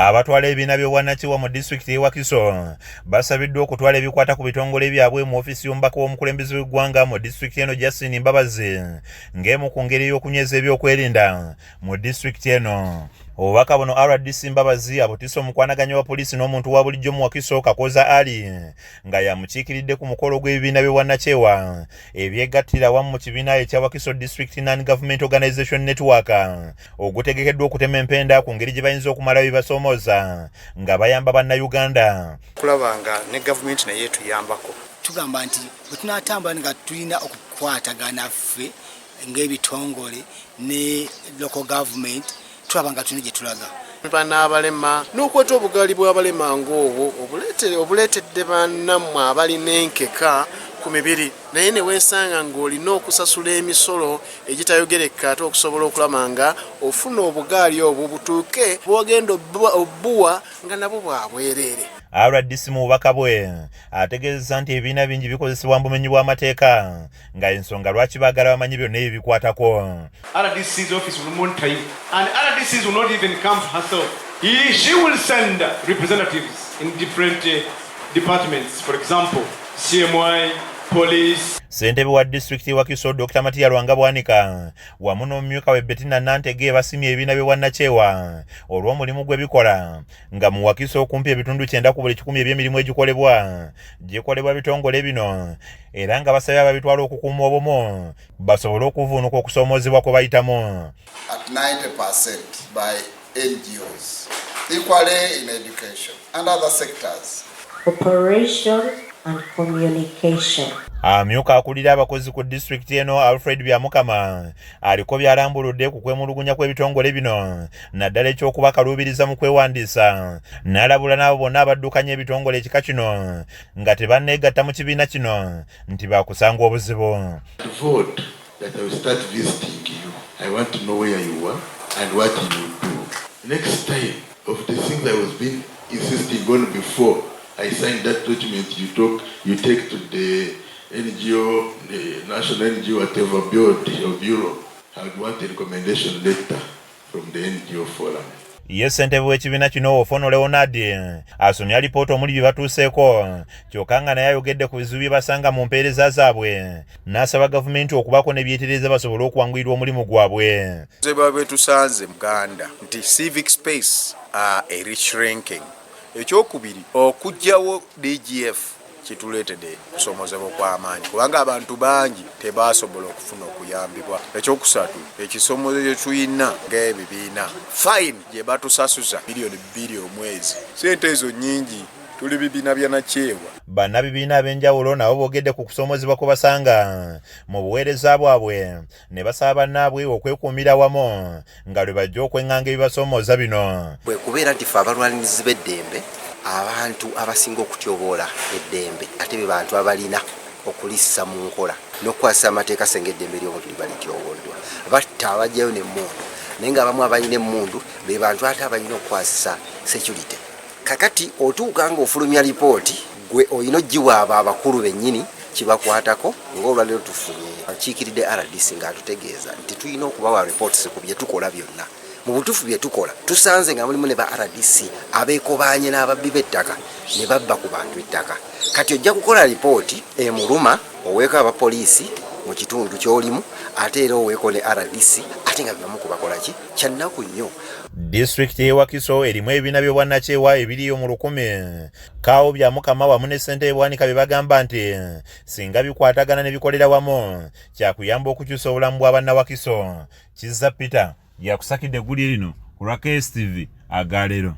Abatwala ebibiina by'obwannakyewa mu disitulikiti y'e Wakiso basabiddwa okutwala ebikwata ku bitongole byabwe mu ofiisi y'omubaka w'omukulembeze w'eggwanga mu disitulikiti eno RDC Mbabazi ng'emu ku ngeri y'okunyweza ebyokwerinda mu disitulikiti eno. Obubaka buno RDC Mbabazi abutisse omukwanaganya wa poliisi n'omuntu wa bulijjo mu Wakiso Kakoza Ali nga yamukiikiridde ku mukolo gw'ebibiina by'obwannakyewa ebyegattira wamu mu kibiina ekya Wakiso District Non-Government Organization Network ogutegekeddwa okutema empenda ku ngeri gye bayinza okumalayo bibasomooza nga bayamba bannayuganda. Kulabanga ne gavumenti naye tuyambako. Tugamba nti bwe tunaatambula nga tulina okukwatagana ffe ng'ebitongole ne local government tulabanga tulina gye tulaga. Bana abalema n'okwata obugaali bw'abalema ng'obwo obuleetedde bannammwe abalina enkeka ku mibiri naye ne weesanga ng'olina okusasula emisolo egitayogerekka ate okusobola okulaba nga ofuna obugaali obwo butuuke bw'ogenda obbuwa nga nabwo bwabwereere. RDC mu bubaka bwe ategeezezza nti ebibiina bingi bikozesebwa mu bumenyi bw'amateeka nga ensonga lwaki baagala bamanyi byonna ebibikwatako. RDC's office will monitor you, and RDC's will not even come herself. She will send representatives in different departments, for example, CMY, police. Ssentebe wa disitulikiti Wakiso Dr. Matiya Lwanga wamu n'omumyuka we Bettina Nantege basimye ebibiina by'obwannakyewa olw'omulimu gwe bikola nga mu Wakiso okumpi ebitundu 9 ku buli 100 eby'emirimu gikolebwa bitongole bino era nga basabye ababitwala okukuuma obumu basobole okuvuunuka okusoomoozebwa kwe bayitamu. At 90% by NGOs, equally in education and other sectors. Operation and communication. Amyuka akulira abakozi ku disitulikiti eno Alfred Byamukama aliko byalambuludde ku kwemulugunya kw'ebitongole bino naddala eky'okubakaluubiriza mu kwewandiisa n'alabula n'abo bonna abaddukanya ebitongole ekika kino nga tebanneegatta mu kibiina kino nti baakusanga obuzibu. Vote that I will start visiting you. I want to know where you are and what you do. Next time of the things I was being insisting on before I signed that document you take to the NGO, the national NGO, whatever board or bureau. I would want a recommendation letter from the NGO forum. Yes, ssentebe w'ekibiina kino Ofono Leonard asomya alipoota omuli bye batuuseeko kyokka nga naye ayogedde ku bizibu bye basanga mu mpeereza zaabwe n'asaba gavumenti okubaako ne byetereeza basobole okuwangulirwa omulimu gwabwe. Bwe tusanze Muganda nti civic space eri shrinking. Ekyokubiri okuggyawo DGF kituleetedde okusoomozebwa kw'amaanyi kubanga abantu bangi tebasobola okufuna okuyambibwa. Ekyokusatu ekisomozo kye tulina ng'ebibiina fine gye batusasuza biliyoni omwezi. Ssente ezo nnyingi tuli bibiina bya nakyewa. Bannabibiina ab'enjawulo nabo boogedde ku kusoomozebwa kwe basanga mu buweereza bwabwe ne basaba bannaabwe okwekuumira wamu nga lwe bajja okweŋŋanga ebibasoomooza bino. Bwe kubeera nti ffe abalwanirizi b'eddembe abantu abasinga okutyoboola eddembe ate be bantu abalina okulissa mu nkola n'okukwasisa amateeka senga eddembe ly'obuntu liba lityoboddwa. Batta abajjayo n'emmundu naye ng'abamu abalina emmundu be bantu ate abalina okukwasisa security. Kakati otuuka ng'ofulumya lipooti gwe olina oggiwa abo abakulu bennyini kibakwatako ng'olwaliro tufunye akiikiridde RDC ng'atutegeeza nti tulina okubawa reports ku bye tukola byonna. Mu butuufu bye tukola tusanze nga mulimu ne ba RDC abeekobaanye n'ababbi b'ettaka ne babba ku bantu ettaka. Kati ojja kukola lipooti emuluma oweeko abapoliisi mu kitundu ky'olimu ate era oweeko ne RDC ate nga bibamu kubakola ki kyannaku nnyo. Disitulikiti y'e Wakiso erimu ebibiina by'obwannakyewa ebiriyo mu 1000. Kaawo Byamukama wamu ne ssentebe Bwanika be bagamba nti singa bikwatagana ne bikolera wamu kyakuyamba okukyusa obulamu bwa bannawakiso. Kizza Peter yakusakidde eggulire lino ku lwa KSTV Agaleero.